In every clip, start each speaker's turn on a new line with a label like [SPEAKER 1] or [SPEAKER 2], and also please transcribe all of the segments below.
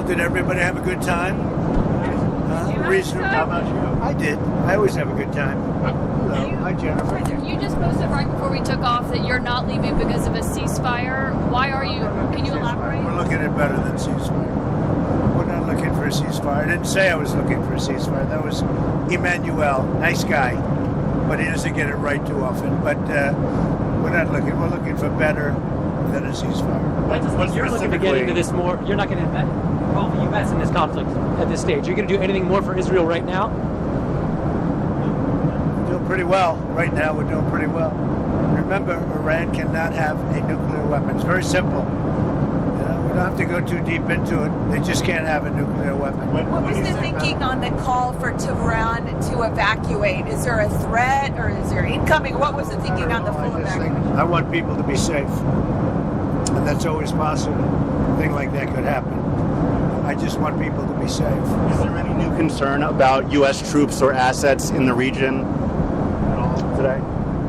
[SPEAKER 1] did everybody have a good time? How about you? I did. I always have a good time. Hello. Hi, Jennifer.
[SPEAKER 2] You just posted right before we took off that you're not leaving because of a ceasefire. Why are you? Can you elaborate?
[SPEAKER 1] We're looking at better than ceasefire. We're not looking for a ceasefire. I didn't say I was looking for a ceasefire. That was Emmanuel. Nice guy. But he doesn't get it right too often. But we're not looking. We're looking for better than a ceasefire.
[SPEAKER 3] You're looking to get into this more. You're not going to involve the U.S. in this conflict at this stage. You're going to do anything more for Israel right now?
[SPEAKER 1] We're doing pretty well. Right now, we're doing pretty well. Remember, Iran cannot have a nuclear weapon. It's very simple. We don't have to go too deep into it. They just can't have a nuclear weapon.
[SPEAKER 4] What was the thinking on the call for Tehran to evacuate? Is there a threat or is there incoming? What was the thinking on the full evacuation?
[SPEAKER 1] I want people to be safe. And that's always possible. A thing like that could happen. I just want people to be safe.
[SPEAKER 5] Is there any new concern about U.S. troops or assets in the region at all today?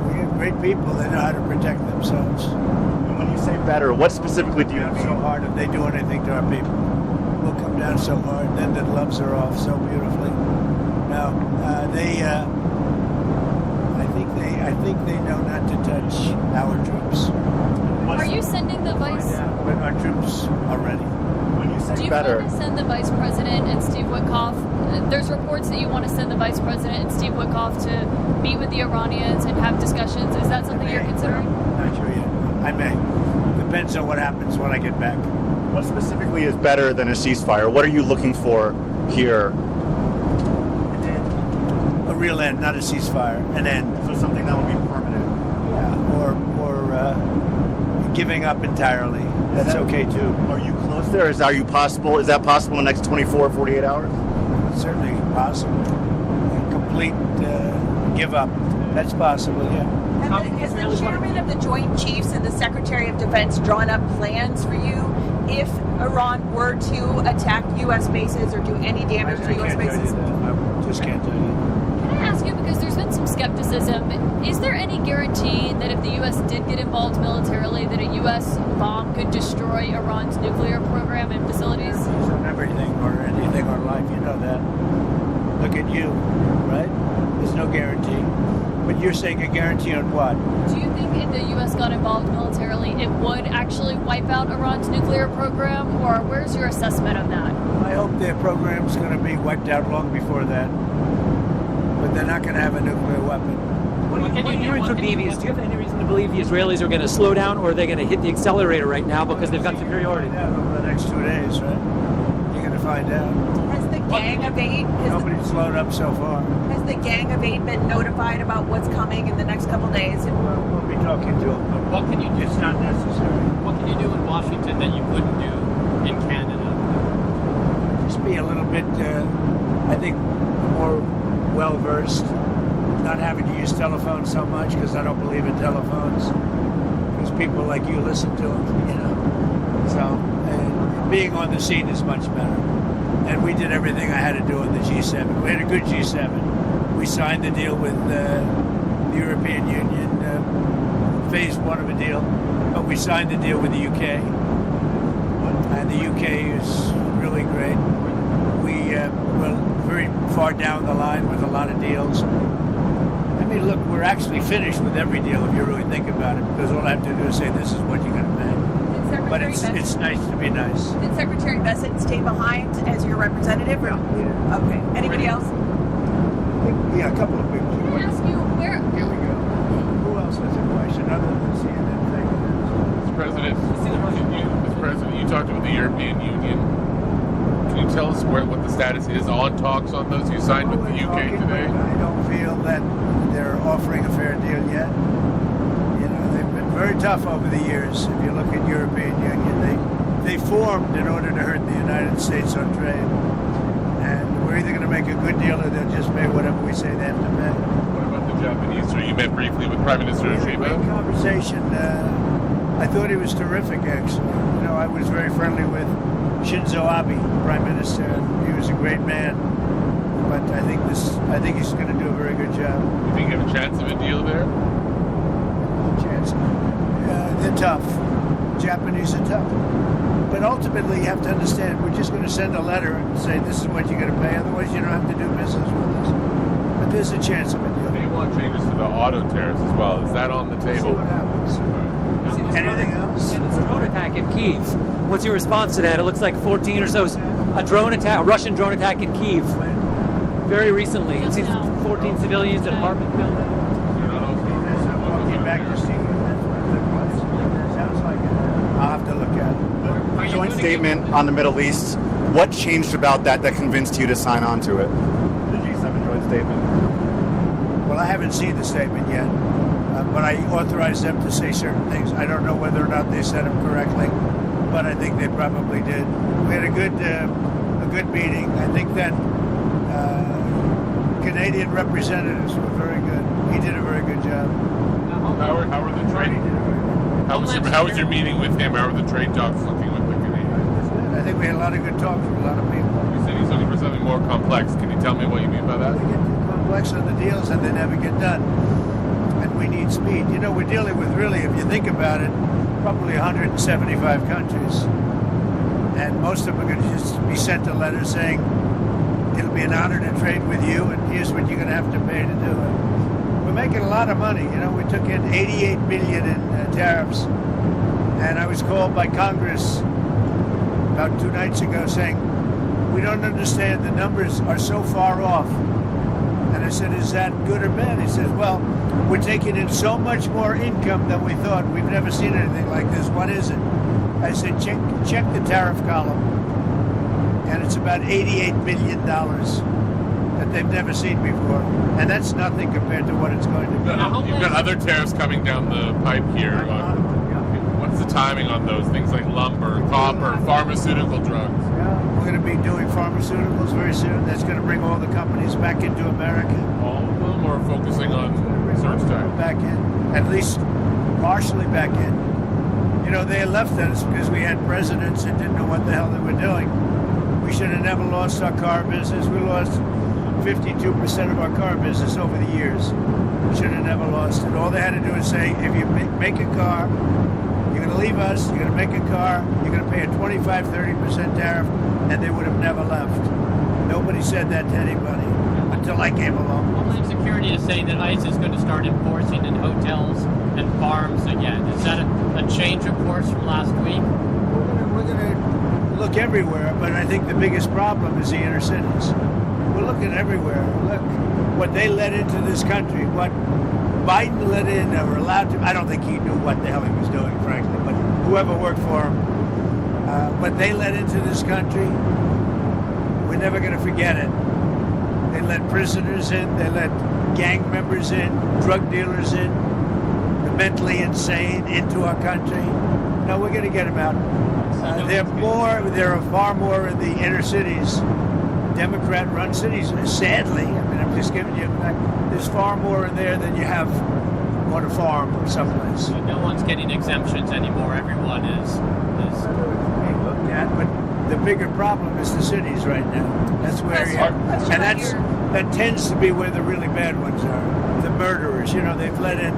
[SPEAKER 1] We have great people. They know how to protect themselves.
[SPEAKER 5] And when you say better, what specifically do you mean?
[SPEAKER 1] So hard if they do anything to our people. We'll come down so hard, then the gloves are off so beautifully. No, I think they know not to touch our troops.
[SPEAKER 2] Are you sending the vice?
[SPEAKER 1] But our troops are ready.
[SPEAKER 5] When you say
[SPEAKER 2] Do you
[SPEAKER 5] better,
[SPEAKER 2] want to send the vice president and Steve Witkoff? There's reports that you want to send the vice president and Steve Witkoff to meet with the Iranians and have discussions. Is that something you're considering?
[SPEAKER 1] Not sure yet. I may. Depends on what happens when I get back.
[SPEAKER 5] what specifically is better than a ceasefire? What are you looking for here?
[SPEAKER 1] A real end, not a ceasefire. An end.
[SPEAKER 5] So something that will be permanent.
[SPEAKER 1] Yeah. Or giving up entirely. That's okay too.
[SPEAKER 5] Are you close there? Is that possible in the next 24, 48 hours?
[SPEAKER 1] It's certainly possible. A complete give up. That's possible, yeah.
[SPEAKER 4] Has the chairman of the Joint Chiefs and the Secretary of Defense drawn up plans for you if Iran were to attack U.S. bases or do any damage to U.S. bases?
[SPEAKER 1] I just can't tell you.
[SPEAKER 2] Can I ask you, because there's been some skepticism, is there any guarantee that if the U.S. did get involved militarily, that a U.S. bomb could destroy Iran's nuclear program and facilities?
[SPEAKER 1] Everything or anything or life, you know that. Look at you, right? There's no guarantee. But you're saying a guarantee on what?
[SPEAKER 2] Do you think if the U.S. got involved militarily, it would actually wipe out Iran's nuclear program? Or where's your assessment of that?
[SPEAKER 1] I hope their program's going to be wiped out long before that. But they're not going to have a nuclear weapon.
[SPEAKER 3] Do you have any reason to believe the Israelis are going to slow down, or are they going to hit the accelerator right now because they've got superiority?
[SPEAKER 1] Yeah, over the next 2 days, right? You're going to find out.
[SPEAKER 4] Has the Gang of Eight?
[SPEAKER 1] Nobody's slowed up so far.
[SPEAKER 4] Has the Gang of Eight been notified about what's coming in the next couple days?
[SPEAKER 1] We'll be talking to them.
[SPEAKER 6] What can you do?
[SPEAKER 1] It's not necessary.
[SPEAKER 6] What can you do in Washington that you couldn't do in Canada?
[SPEAKER 1] Just be a little bit, I think, more well-versed. Not having to use telephones so much, because I don't believe in telephones. Because people like you listen to them, you know. So, being on the scene is much better. And we did everything I had to do in the G7. We had a good G7. We signed the deal with the European Union, phase one of a deal. But we signed the deal with the UK. And the UK is really great. We're very far down the line with a lot of deals. I mean, look, we're actually finished with every deal if you really think about it, because all I have to do is say this is what you're going to pay. But it's nice to be nice.
[SPEAKER 4] Did Secretary Bessent stay behind as your representative? Or?
[SPEAKER 1] Yeah.
[SPEAKER 4] Okay. Anybody else?
[SPEAKER 1] Yeah, a couple of people.
[SPEAKER 2] Can I ask you, where...
[SPEAKER 1] Here we go. Who else has a question other than CNN?
[SPEAKER 7] Mr. President, you talked with the European Union. Can you tell us what the status is on talks on those you signed with the UK today?
[SPEAKER 1] I don't feel that they're offering a fair deal yet. You know, they've been very tough over the years. If you look at European Union, they formed in order to hurt the United States on trade. And we're either going to make a good deal or they'll just pay whatever we say they have to pay.
[SPEAKER 7] What about the Japanese? So you met briefly with Prime Minister
[SPEAKER 1] Great
[SPEAKER 7] Shiba?
[SPEAKER 1] conversation. I thought he was terrific, actually. You know, I was very friendly with Shinzo Abe, Prime Minister. He was a great man. But I think he's going to do a very good job.
[SPEAKER 7] You think you have a chance of a deal there?
[SPEAKER 1] Chance. They're tough. Japanese are tough. But ultimately, you have to understand, we're just going to send a letter and say, this is what you're going to pay. Otherwise, you don't have to do business with us. But there's a chance of a deal.
[SPEAKER 7] They want changes to the auto tariffs as well. Is that on the
[SPEAKER 1] See
[SPEAKER 7] table?
[SPEAKER 1] what happens. Anything else?
[SPEAKER 3] And it's a drone attack in Kyiv. What's your response to that? It looks like 14 or so, a drone attack, a Russian drone attack in Kyiv. Very recently. It seems 14 civilians, an apartment building.
[SPEAKER 1] Walking back to see you. Sounds like it. I'll have to look at it.
[SPEAKER 5] Joint statement on the Middle East. What changed about that convinced you to sign on to it? The G7 joint statement.
[SPEAKER 1] Well, I haven't seen the statement yet, but I authorized them to say certain things. I don't know whether or not they said them correctly, but I think they probably did. We had a good meeting. I think that Canadian representatives were very good. He did a very good job.
[SPEAKER 7] How are the trade?
[SPEAKER 1] He did a very good job.
[SPEAKER 7] How was your meeting with him? How are the trade talks looking with the Canadians?
[SPEAKER 1] I think we had a lot of good talks with a lot of people.
[SPEAKER 7] You said he's looking for something more complex. Can you tell me what you mean by that?
[SPEAKER 1] They get too complex on the deals and they never get done. And we need speed. You know, we're dealing with really, if you think about it, probably 175 countries. And most of them are going to just be sent a letter saying, it'll be an honor to trade with you and here's what you're going to have to pay to do it. We're making a lot of money. You know, we took in $88 billion in tariffs. And I was called by Congress about 2 nights ago saying, we don't understand, the numbers are so far off. And I said, is that good or bad? He says, well, we're taking in so much more income than we thought. We've never seen anything like this. What is it? I said, check the tariff column. And it's about $88 billion that they've never seen before. And that's nothing compared to what it's going to be.
[SPEAKER 7] You've got other tariffs coming down the pipe here. What's the timing on those? Things like lumber, copper, pharmaceutical drugs.
[SPEAKER 1] Yeah, we're going to be doing pharmaceuticals very soon. That's going to bring all the companies back into America.
[SPEAKER 7] All of them are focusing on research tax.
[SPEAKER 1] Back in, at least partially back in. You know, they left us because we had presidents that didn't know what the hell they were doing. We should have never lost our car business. We lost 52% of our car business over the years. We should have never lost it. All they had to do is say, if you make a car, you're going to leave us, you're going to make a car, you're going to pay a 25-30% tariff, and they would have never left. Nobody said that to anybody until I came along.
[SPEAKER 6] Homeland Security is saying that ICE is going to start enforcing in hotels and farms again. Is that a change of course from last week?
[SPEAKER 1] We're going to look everywhere, but I think the biggest problem is the inner cities. We're looking everywhere. Look, what they let into this country, what Biden let in or allowed to, I don't think he knew what the hell he was doing, frankly, but whoever worked for him, what they let into this country, we're never going to forget it. They let prisoners in, they let gang members in, drug dealers in, the mentally insane into our country. No, we're going to get them out. There are far more in the inner cities, Democrat-run cities, sadly. I mean, I'm just giving you a fact. There's far more in there than you have on a farm or someplace.
[SPEAKER 6] So no one's getting exemptions anymore. Everyone is
[SPEAKER 1] Being looked at, but the bigger problem is the cities right now. That's where you are. And that tends to be where the really bad ones are. The murderers. You know, they've let in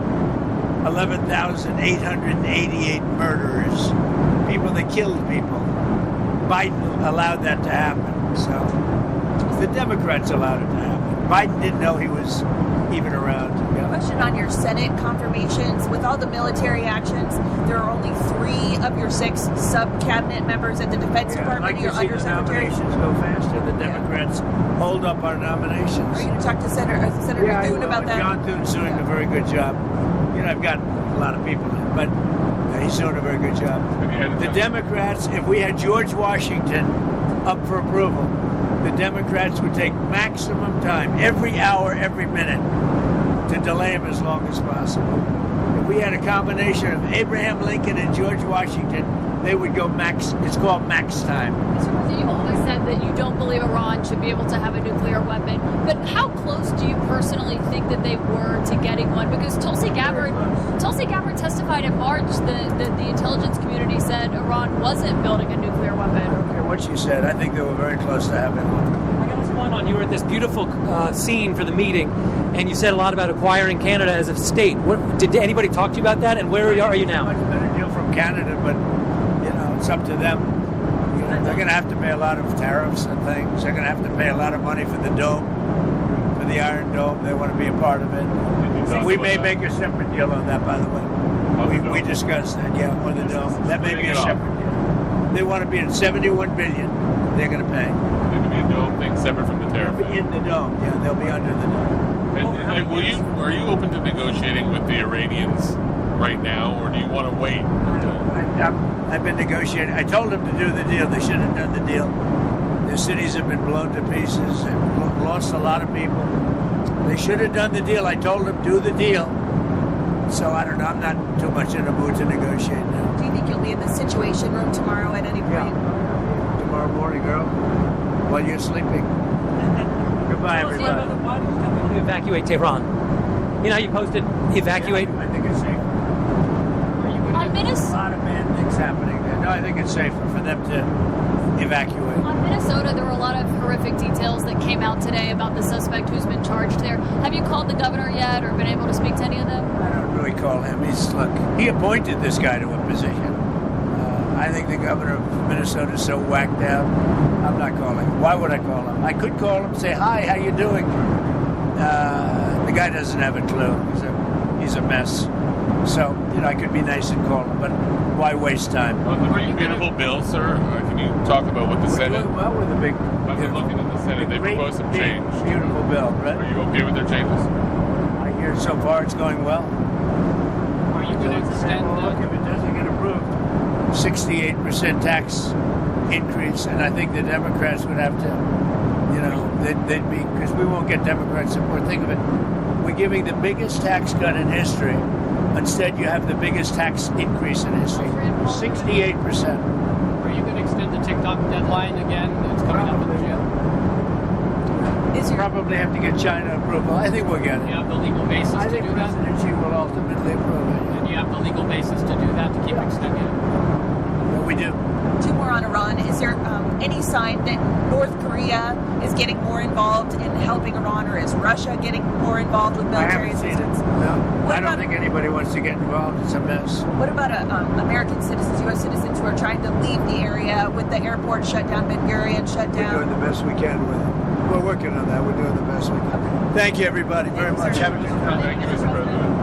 [SPEAKER 1] 11,888 murderers. People that killed people. Biden allowed that to happen. So the Democrats allowed it to happen. Biden didn't know he was even around. Yeah.
[SPEAKER 4] Question on your Senate confirmations. With all the military actions, there are only 3 of your 6 sub-cabinet members at the Defense Department.
[SPEAKER 1] I'd like
[SPEAKER 4] Your
[SPEAKER 1] to see the
[SPEAKER 4] undersecretary.
[SPEAKER 1] nominations go faster. The Democrats hold up our nominations.
[SPEAKER 4] Are you going to talk to Senator Thune about that?
[SPEAKER 1] John Thune's doing a very good job. You know, I've got a lot of people in, but he's doing a very good job. The Democrats, if we had George Washington up for approval, the Democrats would take maximum time, every hour, every minute, to delay him as long as possible. If we had a combination of Abraham Lincoln and George Washington, they would go max. It's called max time.
[SPEAKER 2] Mr. President, you've always said that you don't believe Iran should be able to have a nuclear weapon. But how close do you personally think that they were to getting one? Because Tulsi Gabbard testified in March that the intelligence community said Iran wasn't building a nuclear weapon.
[SPEAKER 1] I don't care what she said. I think they were very close to having one.
[SPEAKER 3] I got what's going on. You were at this beautiful scene for the meeting, and you said a lot about acquiring Canada as a state. Did anybody talk to you about that, and where are you now?
[SPEAKER 1] Much better deal from Canada, but it's up to them. You know, they're going to have to pay a lot of tariffs and things. They're going to have to pay a lot of money for the dome, for the Iron Dome. They want to be a part of it. We may make a separate deal on that, by the way. We discussed that, yeah, on the dome. That may be a separate deal. They want to be at 71 billion. They're going to pay.
[SPEAKER 7] It could be a dome thing separate from the tariff.
[SPEAKER 1] They'll be in the dome. Yeah, they'll be under the dome.
[SPEAKER 7] And are you open to negotiating with the Iranians right now, or do you want to wait?
[SPEAKER 1] I've been negotiating. I told them to do the deal. They should have done the deal. Their cities have been blown to pieces. They've lost a lot of people. They should have done the deal. I told them do the deal. So I don't know. I'm not too much in a mood to negotiate now.
[SPEAKER 4] Do you think you'll be in the Situation Room tomorrow at any point?
[SPEAKER 1] Tomorrow morning, girl, while you're sleeping. Goodbye, everybody.
[SPEAKER 3] Why do you tell people to evacuate Tehran? You know how you posted evacuate?
[SPEAKER 1] I think it's safer.
[SPEAKER 2] On
[SPEAKER 1] A lot of bad things happening there. No, I think it's safer for them to evacuate.
[SPEAKER 2] On Minnesota, there were a lot of horrific details that came out today about the suspect who's been charged there. Have you called the governor yet or been able to speak to any of them?
[SPEAKER 1] I don't really call him. He appointed this guy to a position. I think the governor of Minnesota is so whacked out. I'm not calling him. Why would I call him? I could call him, say, hi, how you doing? The guy doesn't have a clue. He's a mess. So, I could be nice and call him, but why waste time?
[SPEAKER 7] On the big beautiful bill, sir, can you talk about what the Senate...
[SPEAKER 1] Doing well with the big...
[SPEAKER 7] I've been looking at the Senate. They proposed some change.
[SPEAKER 1] Beautiful bill, right?
[SPEAKER 7] Are you okay with their changes?
[SPEAKER 1] I hear so far it's going well.
[SPEAKER 6] Are you going to extend
[SPEAKER 1] Look, if it doesn't get approved, 68% tax increase, and I think the Democrats would have to, they'd be, because we won't get Democrat support. Think of it. We're giving the biggest tax cut in history. Instead, you have the biggest tax increase in history. 68%.
[SPEAKER 6] Are you going to extend the TikTok deadline again? It's coming up in June.
[SPEAKER 1] Probably have to get China approval. I think we'll get
[SPEAKER 6] Do
[SPEAKER 1] it.
[SPEAKER 6] you have the legal basis
[SPEAKER 1] I
[SPEAKER 6] to
[SPEAKER 1] think
[SPEAKER 6] do that?
[SPEAKER 1] President Xi will ultimately approve it.
[SPEAKER 6] And you have the legal basis to do that, to keep extending it?
[SPEAKER 1] Yeah, we do.
[SPEAKER 4] Two more on Iran. Is there any sign that North Korea is getting more involved in helping Iran, or is Russia getting more involved with
[SPEAKER 1] I
[SPEAKER 4] military
[SPEAKER 1] haven't seen it.
[SPEAKER 4] assistance?
[SPEAKER 1] No,
[SPEAKER 4] What
[SPEAKER 1] I don't
[SPEAKER 4] about-
[SPEAKER 1] think anybody wants to get involved. It's a mess.
[SPEAKER 4] What about American citizens, U.S. citizens who are trying to leave the area with the airport shut down, Ben Gurion shut
[SPEAKER 1] We're doing
[SPEAKER 4] down?
[SPEAKER 1] the best we can with it. We're working on that. We're doing the best we can. Thank you, everybody, very much. Have a good time.
[SPEAKER 7] Thank you, Mr. President.